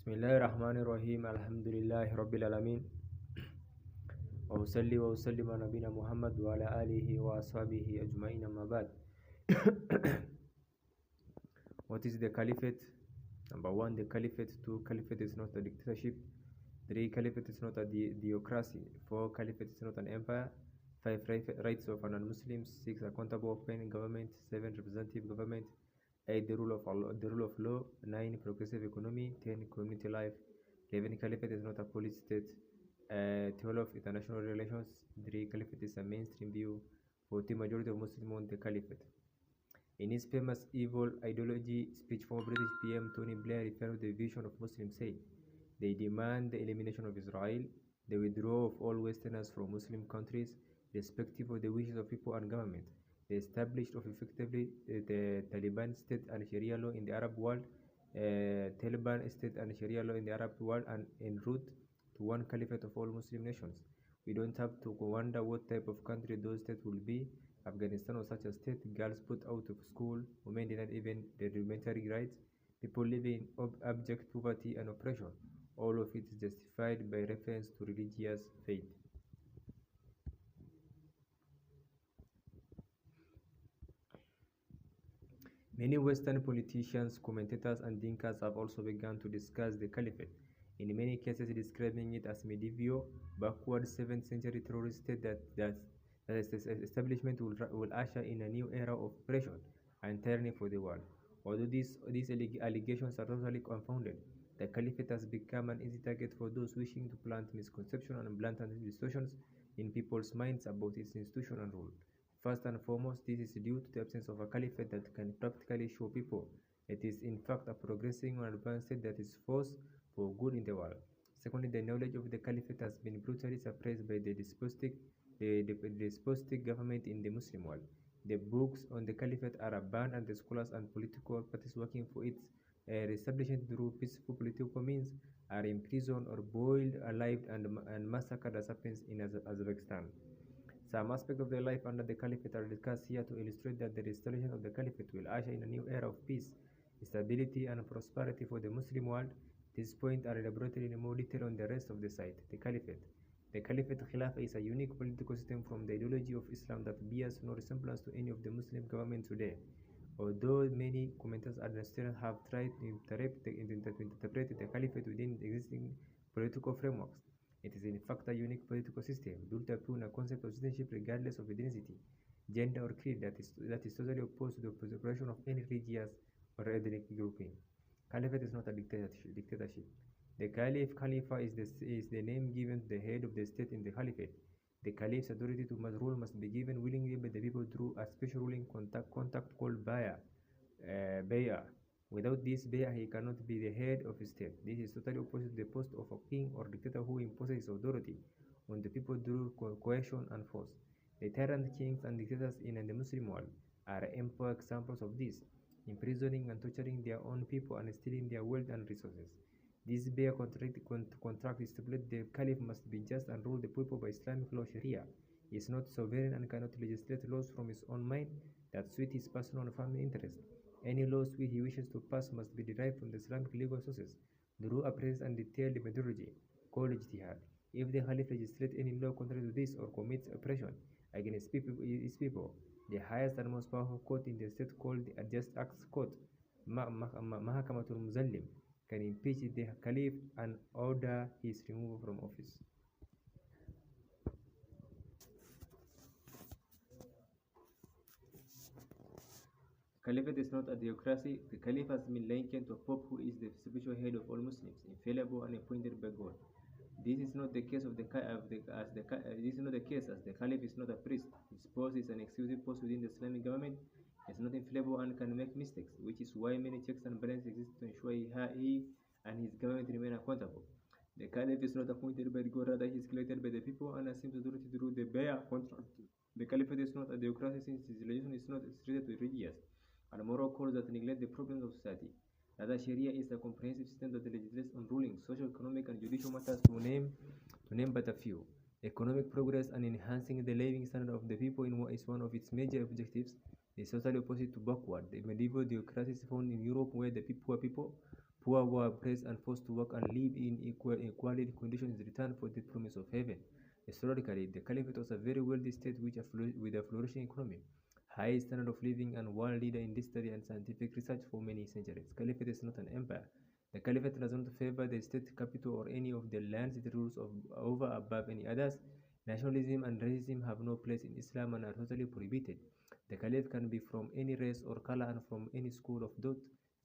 بسم الله الرحمن الرحيم الحمد لله رب العالمين وأصلي وأسلم على نبينا محمد وعلى آله وأصحابه أجمعين أما بعد. What is the Caliphate? Number one, the Caliphate. Two, Caliphate is not a dictatorship. Three, Caliphate is not a theocracy. Four, Caliphate is not an empire. Five, rights of non-Muslims. Six, accountable open government. Seven, representative government. 8, the rule of law. 9, progressive economy. 10, community life. 11, Caliphate is not a police state. 12, international relations. 3, Caliphate is a mainstream view. 14, majority of Muslims want the Caliphate. In his famous evil ideology speech, former British PM Tony Blair referred to the vision of Muslims, saying, "They demand the elimination of Israel, the withdrawal of all Westerners from Muslim countries, irrespective of the wishes of people and government, the establishment of effectively the Taliban state and Sharia law in the Arab world, Taliban state and Sharia law in the Arab world, and en route to one caliphate of all Muslim nations. We don't have to wonder what type of country those states will be. Afghanistan was such a state, girls put out of school, women denied even their elementary rights, people living in abject poverty and oppression. All of it is justified by reference to religious faith." Many Western politicians, commentators, and thinkers have also begun to discuss the caliphate, in many cases describing it as medieval, backward 7th century terrorist state that its establishment will usher in a new era of oppression and tyranny for the world. Although these allegations are totally unfounded, the caliphate has become an easy target for those wishing to plant misconceptions and blatant distortions in people's minds about its institution and rule. First and foremost, this is due to the absence of a caliphate that can practically show people it is in fact a progressing and advanced state that is force for good in the world. Secondly, the knowledge of the caliphate has been brutally suppressed by the despotic government in the Muslim world. The books on the caliphate are banned, and the scholars and political parties working for its reestablishment through peaceful political means are imprisoned or boiled alive and massacred, as happens in Azerbaijan. Some aspects of their life under the caliphate are discussed here to illustrate that the restoration of the caliphate will usher in a new era of peace, stability, and prosperity for the Muslim world. These points are elaborated in more detail on the rest of the site. The Caliphate. The Caliphate Khilafah is a unique political system from the ideology of Islam that bears no resemblance to any of the Muslim governments today. Although many commentators and historians have tried to interpret the Caliphate within the existing political frameworks, it is in fact a unique political system built upon a concept of citizenship regardless of ethnicity, gender, or creed that is totally opposed to the proliferation of any religious or ethnic grouping. Caliphate is not a dictatorship. The Khalifa is the name given to the head of the state in the Caliphate. The Caliph's authority to rule must be given willingly by the people through a special ruling contact called Bay'ah. Without this Bay'ah, he cannot be the head of his state. This is totally opposite to the post of a king or dictator who imposes his authority on the people through coercion and force. The tyrant kings and dictators in the Muslim world are ample examples of this, imprisoning and torturing their own people and stealing their wealth and resources. This Bay'ah contract stipulates the Caliph must be just and rule the people by Islamic law Sharia. He is not sovereign and cannot legislate laws from his own mind that suit his personal and family interests. Any laws he wishes to pass must be derived from the Islamic legal sources through a precise and detailed methodology called ijtihad. If the Caliph legislates any law contrary to this or commits oppression against his people, the highest and most powerful court in the state, called the Just Acts Court, Mahakamatul Muzallim, can impeach the Caliph and order his removal from office. Caliphate is not a theocracy. The Caliph has been likened to a pope who is the spiritual head of all Muslims, infallible and appointed by God. This is not the case as the Caliph is not a priest. His post is an executive post within the Islamic government. He is not infallible and can make mistakes, which is why many checks and balances exist to ensure he and his government remain accountable. The Caliph is not appointed by God, rather he is elected by the people and assumes authority through the Bay'ah contract. The Caliphate is not a theocracy since its religion is not restricted to religious and moral codes that neglect the problems of society. Rather, Sharia is a comprehensive system that legislates on ruling, social, economic, and judicial matters, to name but a few. Economic progress and enhancing the living standard of the people is one of its major objectives. It is totally opposite to backward, the medieval theocracies found in Europe, where the poor poor were oppressed and forced to work and live in equality conditions in return for the promise of heaven. Historically, the Caliphate was a very wealthy state with a flourishing economy, high standard of living, and world leader in history and scientific research for many centuries. Caliphate is not an empire. The Caliphate does not favor the state capital or any of the lands it rules over above any others. Nationalism and racism have no place in Islam and are totally prohibited. The Caliph can be from any race or color and from any school of thought,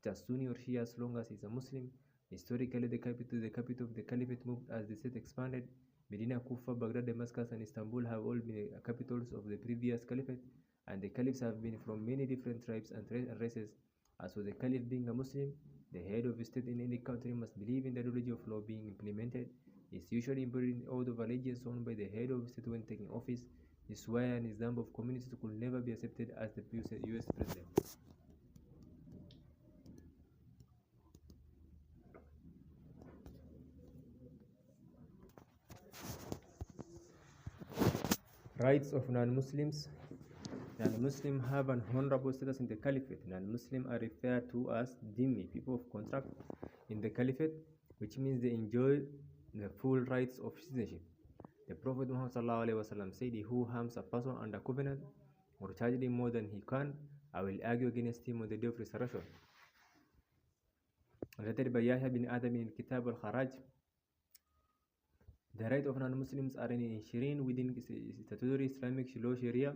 just Sunni or Shia, as long as he is a Muslim. Historically, the capital of the Caliphate moved as the state expanded. Medina, Kufa, Baghdad, Damascus, and Istanbul have all been capitals of the previous Caliphate, and the Caliphs have been from many different tribes and races. As for the Caliph being a Muslim, the head of the state in any country must believe in the ideology of law being implemented. It's usually embodied in oath of allegiance owned by the head of the state when taking office. This is why an Islam of communists could never be accepted as the US president. Rights of non-Muslims. Non-Muslims have an honorable status in the Caliphate. Non-Muslims are referred to as dhimmi, people of contract, in the Caliphate, which means they enjoy the full rights of citizenship. The Prophet Muhammad said, "Who harms a person under covenant or charges him more than he can, I will argue against him on the day of resurrection." Related by Yahya bin Adam in Kitab al-Kharaj, the rights of non-Muslims are enshrined within statutory Islamic law Sharia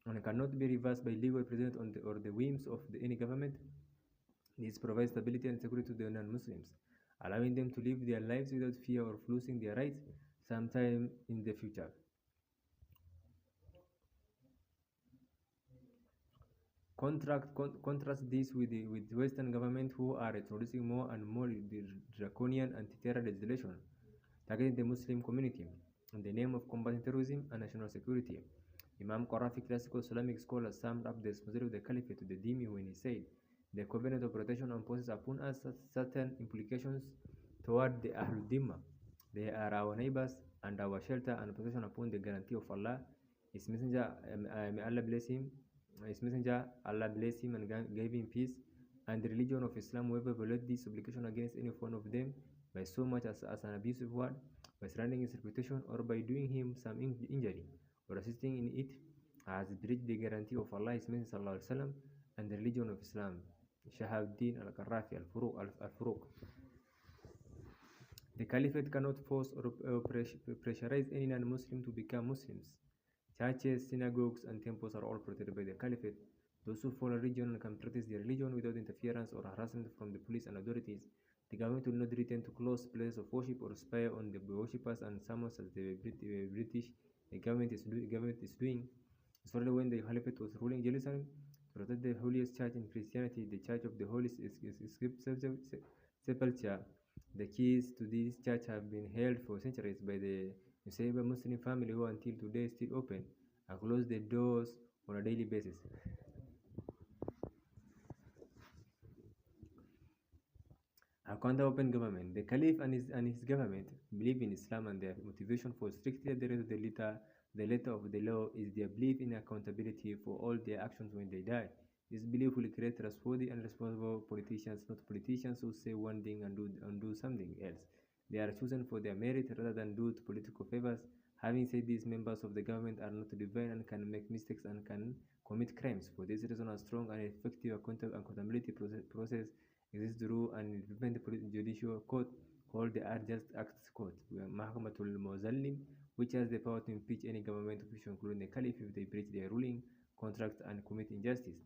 and cannot be reversed by legal precedent or the whims of any government. This provides stability and security to the non-Muslims, allowing them to live their lives without fear of losing their rights sometime in the future. Contrast this with Western governments who are introducing more and more draconian anti-terror legislation targeting the Muslim community in the name of combating terrorism and national security. Imam Qarafi, classical Islamic scholar, summed up the responsibility of the Caliphate to the dhimmi when he said, "The covenant of protection imposes upon us certain implications toward the Ahlul Dhimma. They are our neighbors and our shelter and protection upon the guarantee of Allah. His messenger, may Allah bless him, His messenger, Allah bless him and gave him peace, and the religion of Islam, whoever violates this obligation against any one of them by so much as an abusive word, by surrendering his reputation, or by doing him some injury, or assisting in it, has breached the guarantee of Allah, His Messenger Sallallahu Alaihi Wasallam, and the religion of Islam." Shahabuddin al-Qarafi al-Furuq. The Caliphate cannot force or pressurize any non-Muslim to become Muslims. Churches, synagogues, and temples are all protected by the Caliphate. Those who follow religion can practice their religion without interference or harassment from the police and authorities. The government will not return to close places of worship or spy on the worshippers and summons as the British government is doing. Especially when the Caliphate was ruling Jerusalem, to protect the holiest church in Christianity, the Church of the Holy Sepulchre. The keys to this church have been held for centuries by the Nusayba Muslim family, who until today still open and close the doors on a daily basis. Account open government. The Caliph and his government believe in Islam, and their motivation for strictly adhering to the letter of the law is their belief in accountability for all their actions when they die. This belief will create trustworthy and responsible politicians, not politicians who say one thing and do something else. They are chosen for their merit rather than due to political favors. Having said this, members of the government are not divine and can make mistakes and can commit crimes. For this reason, a strong and effective accountability process exists through an independent judicial court called the Just Acts Court, Mahkamatul Muzallim, which has the power to impeach any government official, including the Caliph, if they breach their ruling, contract, and commit injustice.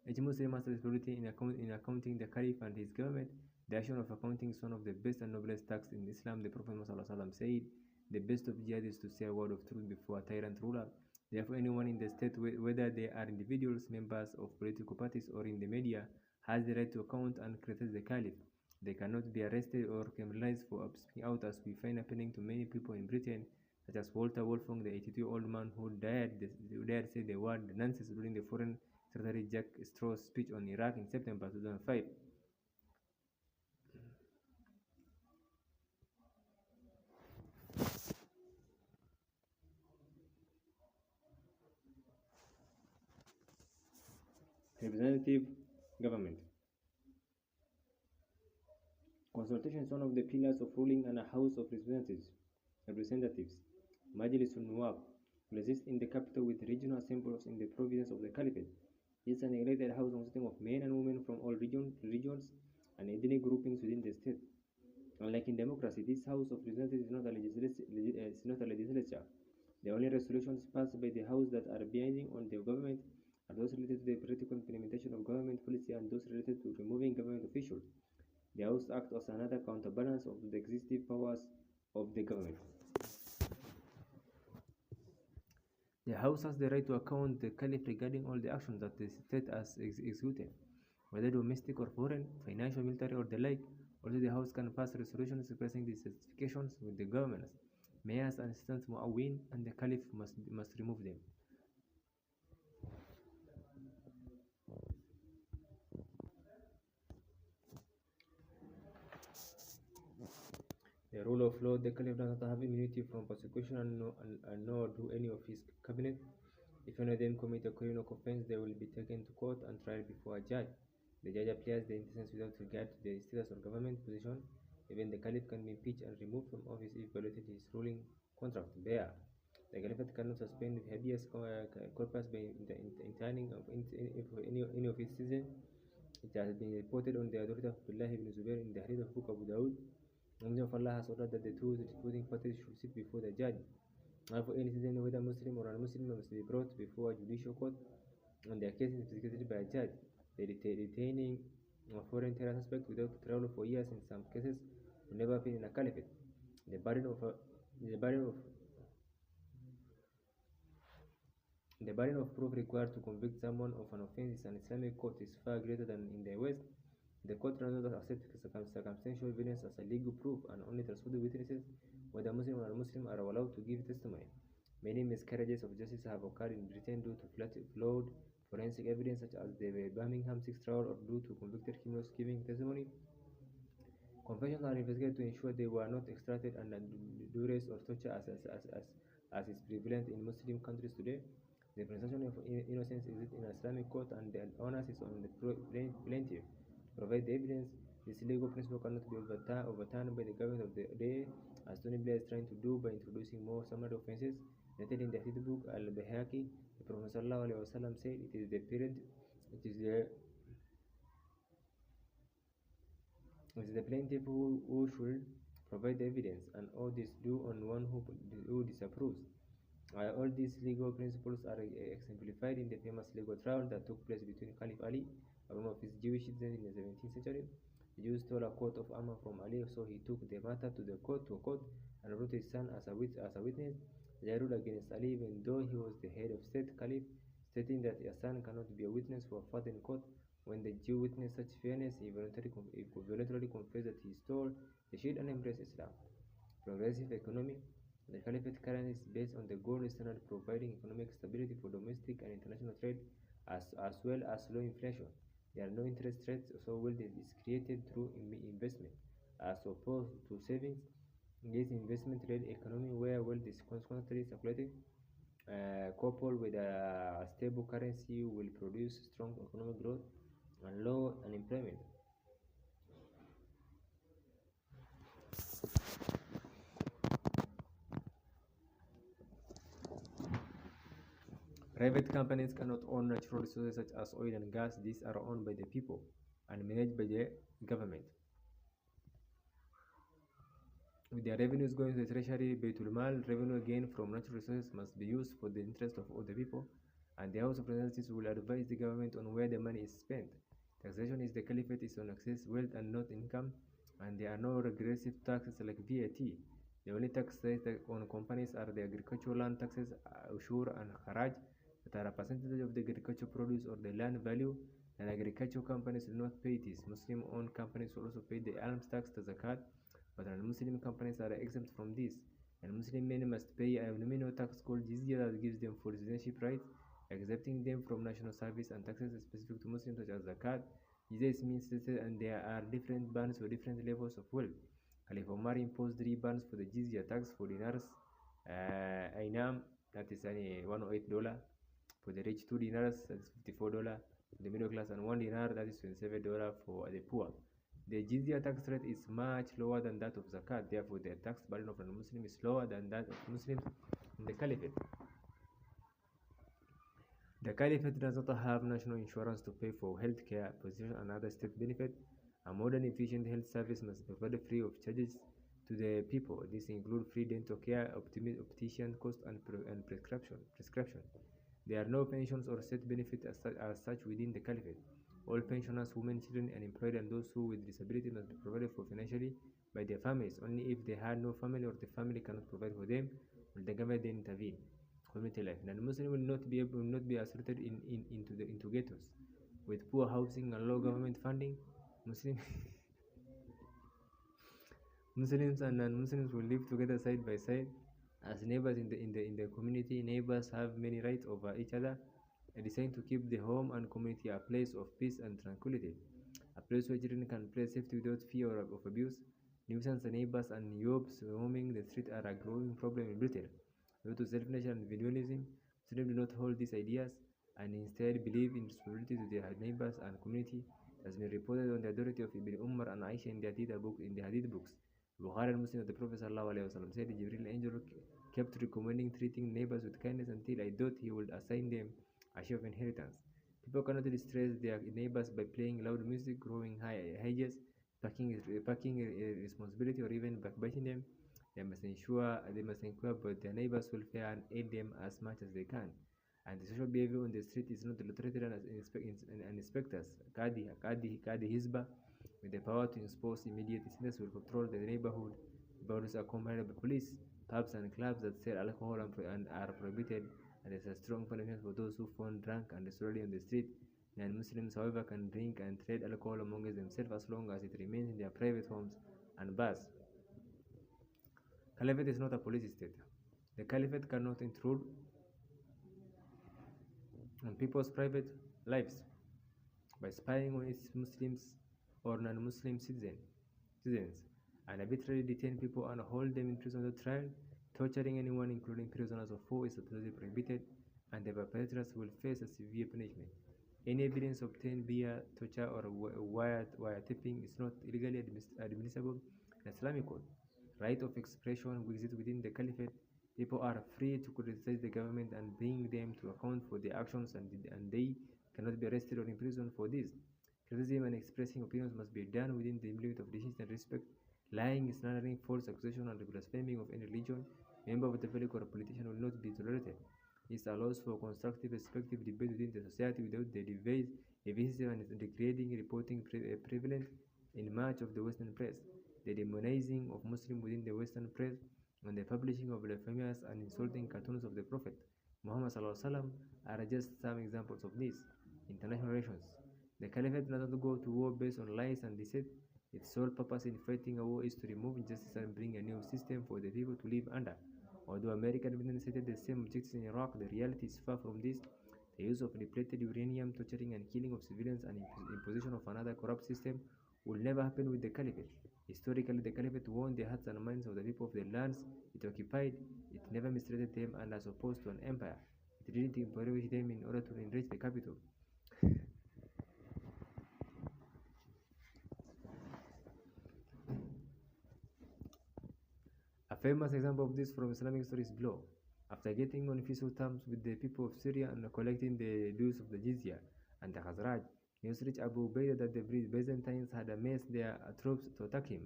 Each Muslim has responsibility in accounting the Caliph and his government. The action of accounting is one of the best and noblest tasks in Islam. The Prophet Muhammad said, "The best of jihad is to say a word of truth before a tyrant ruler." Therefore, anyone in the state, whether they are individuals, members of political parties, or in the media, has the right to account and criticize the Caliph. They cannot be arrested or criminalized for speaking out, as we find happening to many people in Britain, such as Walter Wolfgang, the 82-year-old man who dared say the word nonsense during the Foreign Secretary Jack Straw's speech on Iraq in September 2005. Representative government. Consultation is one of the pillars of ruling and a House of Representatives. Majlis al-Nuwab will exist in the capital with regional assemblies in the provinces of the Caliphate. This is an elected house consisting of men and women from all regions and ethnic groupings within the state. Unlike in democracy, this House of Representatives is not a legislature. The only resolutions passed by the House that are binding on the government are those related to the practical implementation of government policy and those related to removing government officials. The House acts as another counterbalance of the executive powers of the government. The House has the right to account the Caliph regarding all the actions that the state has executed, whether domestic or foreign, financial, military, or the like. Also, the House can pass resolutions expressing dissatisfactions with the governments, mayors, and assistant muawin, and the Caliph must remove them. The rule of law, the Caliph does not have immunity from prosecution and nor do any of his cabinet. If any of them commit a criminal offense, they will be taken to court and tried before a judge. The judge applies the sentence without regard to the status or government position. Even the Caliph can be impeached and removed from office if violated his ruling contract. There, the Caliphate cannot suspend habeas corpus by interning of any of its citizens. It has been reported on the authority of Abdullah ibn Zubair in the Hadith of Book Abu Dawud. The Messenger of Allah has ordered that the two disputing parties should sit before the judge. Therefore, any citizen, whether Muslim or non-Muslim, must be brought before a judicial court and their case is investigated by a judge. The detaining a foreign terror suspect without trial for years in some cases will never appear in a caliphate. The burden of proof required to convict someone of an offense in an Islamic court is far greater than in the West. The court does not accept circumstantial evidence as a legal proof, and only trustworthy witnesses, whether Muslim or non-Muslim, are allowed to give testimony. Many miscarriages of justice have occurred in Britain due to flawed forensic evidence, such as the Birmingham 6 trial, or due to convicted criminals giving testimony. Confessions are investigated to ensure they were not extracted under duress or torture as is prevalent in Muslim countries today. The presumption of innocence exists in Islamic court, and the onus is on the plaintiff to provide the evidence. This legal principle cannot be overturned by the government of the day, as Tony Blair is trying to do by introducing more summary offenses. Noted in the Hadith book Al-Bayhaqi, the Prophet ﷺ said, "It is the plaintiff who should provide the evidence, and all this due on one who disapproves." All these legal principles are exemplified in the famous legal trial that took place between Caliph Ali and one of his Jewish citizens in the 17th century. The Jews stole a coat of armor from Ali, so he took the matter to a court and brought his son as a witness. They ruled against Ali, even though he was the head of state, Caliph, stating that a son cannot be a witness for a father in court. When the Jew witnessed such fairness, he voluntarily confessed that he stole the shield and embraced Islam. Progressive economy. The Caliphate currency is based on the gold standard, providing economic stability for domestic and international trade, as well as low inflation. There are no interest rates, so wealth is created through investment, as opposed to savings. This investment-led economy, where wealth is constantly circulating, coupled with a stable currency, will produce strong economic growth and low unemployment. Private companies cannot own natural resources such as oil and gas. These are owned by the people and managed by the government. With their revenues going to the treasury, Baitul Mal, revenue gained from natural resources must be used for the interest of all the people, and the House of Representatives will advise the government on where the money is spent. Taxation is the Caliphate is on excess wealth and not income, and there are no regressive taxes like VAT. The only taxes on companies are the agricultural land taxes, ushur and haraj, that are a percentage of the agricultural produce or the land value, and agricultural companies do not pay this. Muslim-owned companies will also pay the alms tax, the zakat, but non-Muslim companies are exempt from this, and Muslim men must pay a nominal tax called jizya that gives them full citizenship rights, exempting them from national service and taxes specific to Muslims such as zakat. Jizya means stated, and there are different bans for different levels of wealth. Caliph Omar imposed 3 bans for the jizya tax for dinars, ainam, that is $108, for the rich 2 dinars, that is $54, for the middle class, and 1 dinar, that is $27 for the poor. The jizya tax rate is much lower than that of zakat. Therefore, the tax burden of non-Muslims is lower than that of Muslims in the Caliphate. The Caliphate does not have national insurance to pay for health care, position, and other state benefits. A modern, efficient health service must be provided free of charges to the people. This includes free dental care, optician cost, and prescription. There are no pensions or state benefits as such within the Caliphate. All pensioners, women, children, unemployed, and those who with disability must be provided for financially by their families. Only if they had no family or the family cannot provide for them will the government then intervene. Community life. Non-Muslim will not be asserted into ghettos with poor housing and low government funding. Muslim Muslims and non-Muslims will live together side by side as neighbors in the community. Neighbors have many rights over each other, designed to keep the home and community a place of peace and tranquility, a place where children can play safely without fear of abuse. Nuisance neighbors and yobs roaming the street are a growing problem in Britain. Due to selfishness and individualism, Muslims do not hold these ideas and instead believe in responsibility to their neighbors and community. It has been reported on the authority of Ibn Umar and Aisha in the Hadith books. Bukhari and Muslim, the Prophet ﷺ said, Jibril angel kept recommending treating neighbors with kindness until I thought he would assign them a share of inheritance. People cannot distress their neighbors by playing loud music, growing hedges, packing responsibility, or even backbiting them. They must inquire about their neighbors' welfare and aid them as much as they can. And the social behavior on the street is not tolerated, and inspectors, Qadi Hizbah, with the power to impose immediate sentence, will control the neighborhood. Boundaries are accompanied by police. Pubs and clubs that sell alcohol and are prohibited, and there's a strong punishment for those who found drunk and disorderly on the street. Non-Muslims, however, can drink and trade alcohol amongst themselves as long as it remains in their private homes and bars. Caliphate is not a police state. The Caliphate cannot intrude on people's private lives by spying on its Muslims or non-Muslim citizens, and arbitrarily detain people and hold them in prison without trial. Torturing anyone, including prisoners of war, is absolutely prohibited, and the perpetrators will face a severe punishment. Any evidence obtained via torture or wiretapping is not legally admissible in Islamic code. Right of expression exists within the Caliphate. People are free to criticize the government and bring them to account for their actions, and they cannot be arrested or imprisoned for this. Criticism and expressing opinions must be done within the limit of decency and respect. Lying, slandering, false accusation, and blaspheming of any religion, member of the public or a politician will not be tolerated. This allows for constructive, respectful debate within the society without the divisive and degrading reporting prevalent in much of the Western press. The demonizing of Muslims within the Western press and the publishing of blasphemous and insulting cartoons of the Prophet Muhammad ﷺ are just some examples of this. International relations. The Caliphate does not go to war based on lies and deceit. Its sole purpose in fighting a war is to remove injustice and bring a new system for the people to live under. Although American government stated the same objectives in Iraq, the reality is far from this. The use of depleted uranium, torturing and killing of civilians, and imposition of another corrupt system will never happen with the Caliphate. Historically, the Caliphate won the hearts and minds of the people of the lands it occupied. It never mistreated them, and as opposed to an empire, it didn't impoverish them in order to enrich the capital. A famous example of this from Islamic history is below. After getting on peaceful terms with the people of Syria and collecting the dues of the jizya and the Khazraj, news reached Abu Ubaidah that the Byzantines had amassed their troops to attack him.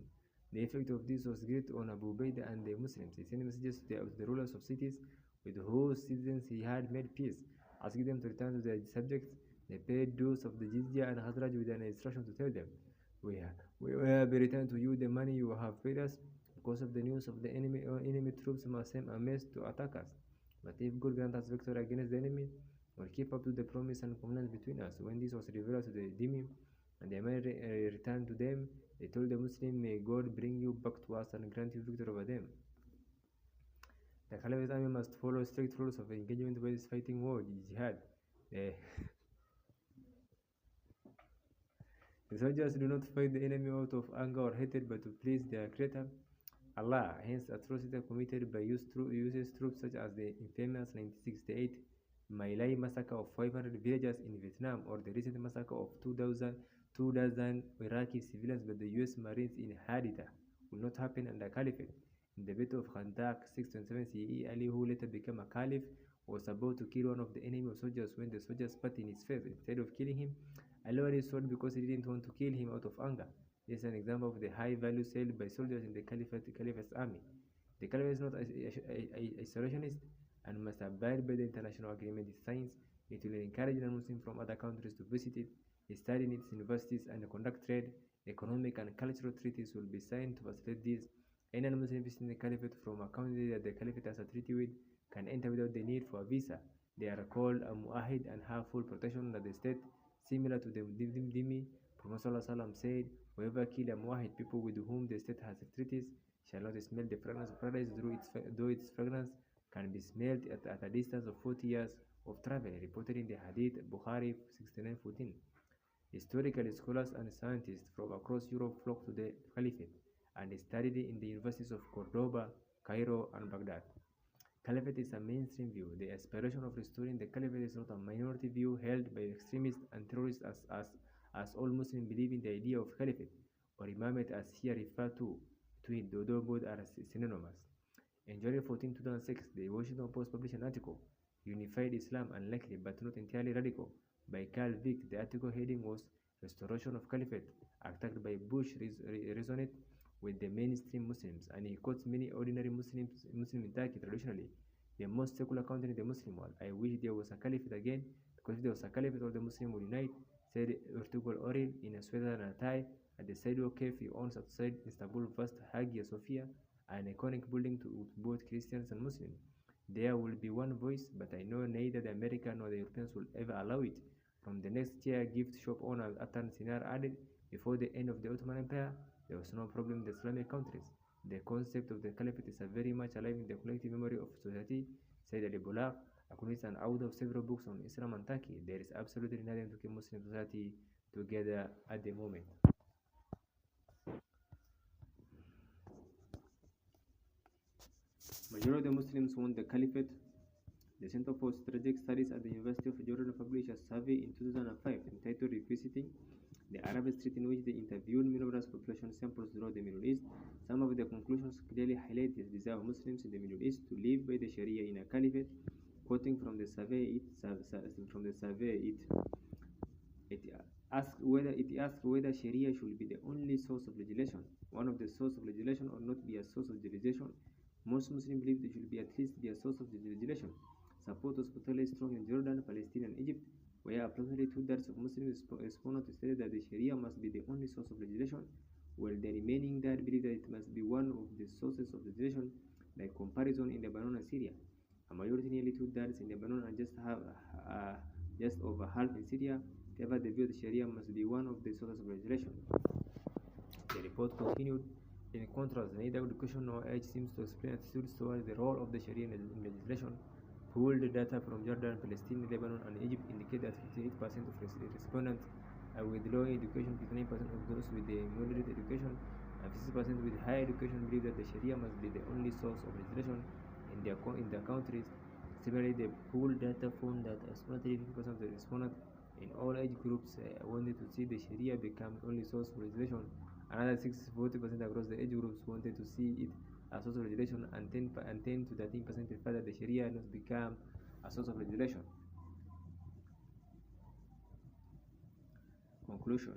The effect of this was great on Abu Ubaidah and the Muslims. He sent messages to the rulers of cities with whose citizens he had made peace, asking them to return to their subjects. They paid dues of the jizya and Khazraj with an instruction to tell them, We will be returned to you the money you have paid us. Because of the news of the enemy troops must amassed to attack us. But if God grant us victory against the enemy, we'll keep up to the promise and covenant between us. When this was revealed to the Dhimmi, and the men returned to them, they told the Muslim, May God bring you back to us and grant you victory over them. The Caliphate army must follow strict rules of engagement with this fighting war, jihad. The soldiers do not fight the enemy out of anger or hatred, but to please their creator, Allah. Hence, atrocities committed by US troops such as the infamous 1968 My Lai massacre of 500 villagers in Vietnam, or the recent massacre of 2,000 2,000 Iraqi civilians by the US Marines in Haditha will not happen under Caliphate. In the Battle of Khandaq 627 CE, Ali, who later became a caliph, was about to kill one of the enemy soldiers when the soldier spat in his face. Instead of killing him, Ali already sword because he didn't want to kill him out of anger. This is an example of the high value held by soldiers in the Caliphate's army. The Caliphate is not isolationist and must abide by the international agreement it signs. It will encourage non-Muslims from other countries to visit it, study in its universities, and conduct trade. Economic and cultural treaties will be signed to facilitate this. Any non-Muslim visiting the Caliphate from a country that the Caliphate has a treaty with can enter without the need for a visa. They are called a mu'ahid and have full protection under the state, similar to the dhimmi. Prophet ﷺ said, "Whoever kills a mu'ahid, people with whom the state has treaties, shall not smell the fragrance of paradise, though its fragrance can be smelled at a distance of 40 years of travel," reported in the Hadith Bukhari 69:14. Historically, scholars and scientists from across Europe flocked to the Caliphate and studied in the universities of Cordoba, Cairo, and Baghdad. Caliphate is a mainstream view. The aspiration of restoring the Caliphate is not a minority view held by extremists and terrorists, as all Muslims believe in the idea of Caliphate, or Imamate as here referred to it, though both are synonymous. In January 14, 2006, the Washington Post published an article, "Unified Islam Unlikely but Not Entirely Radical," by Carl Vick. The article heading was "Restoration of Caliphate Attacked by Bush Resonate with the Mainstream Muslims," and he quotes many ordinary Muslims in Turkey, traditionally the most secular country in the Muslim world. "I wish there was a caliphate again, because if there was a caliphate, all the Muslims would unite," said Ertugrul Oril in a sweater and a tie at the Sidewalk Cafe he owns outside Istanbul vast Hagia Sophia, an iconic building to both Christians and Muslims. "There will be one voice, but I know neither the Americans nor the Europeans will ever allow it." From the next chair, gift shop owner Atan Sinar added, "Before the end of the Ottoman Empire, there was no problem in the Islamic countries. The concept of the Caliphate is very much alive in the collective memory of society," said Ali Bulaq, a columnist and author of several books on Islam and Turkey. "There is absolutely nothing to keep Muslim society together at the moment." Majority of Muslims want the Caliphate. The Center for Strategic Studies at the University of Jordan published a survey in 2005 entitled "Revisiting the Arab Street," in which they interviewed numerous population samples throughout the Middle East. Some of the conclusions clearly highlight the desire of Muslims in the Middle East to live by the Sharia in a Caliphate. Quoting from the survey, it asked whether Sharia should be the only source of legislation, one of the source of legislation, or not be a source of legislation. Most Muslims believe it should be at least be a source of legislation. Support was particularly strong in Jordan, Palestine, and Egypt, where approximately 2/3 of Muslim respondents stated that the Sharia must be the only source of legislation, while the remaining third believe that it must be one of the sources of legislation. By comparison, in Lebanon and Syria, a majority, nearly 2/3 in Lebanon and just over half in Syria, favor the view that Sharia must be one of the sources of legislation. The report continued, "In contrast, neither education nor age seems to explain attitudes towards the role of the Sharia in legislation." Pooled data from Jordan, Palestine, Lebanon, and Egypt indicate that 58% of respondents with low education, 59% of those with a moderate education, and 50% with high education believe that the Sharia must be the only source of legislation in their countries. Similarly, the pooled data found that approximately 50% of the respondents in all age groups wanted to see the Sharia become the only source of legislation. Another 40% across the age groups wanted to see it a source of legislation, and 10 to 13% prefer that the Sharia not become a source of legislation. Conclusion: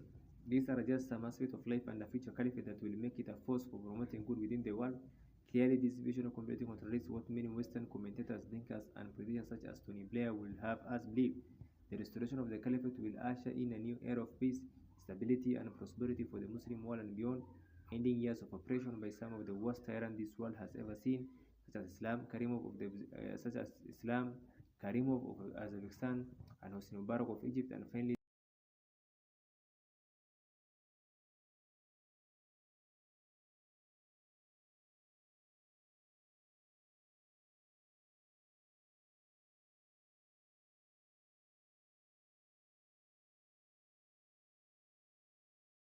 these are just some aspects of life and a future caliphate that will make it a force for promoting good within the world. Clearly, this vision of completely contradicts what many Western commentators, thinkers, and politicians such as Tony Blair will have us believe. The restoration of the caliphate will usher in a new era of peace, stability, and prosperity for the Muslim world and beyond, ending years of oppression by some of the worst tyrants this world has ever seen, such as Islam Karimov of Azerbaijan, and Hosni Mubarak of Egypt, and finally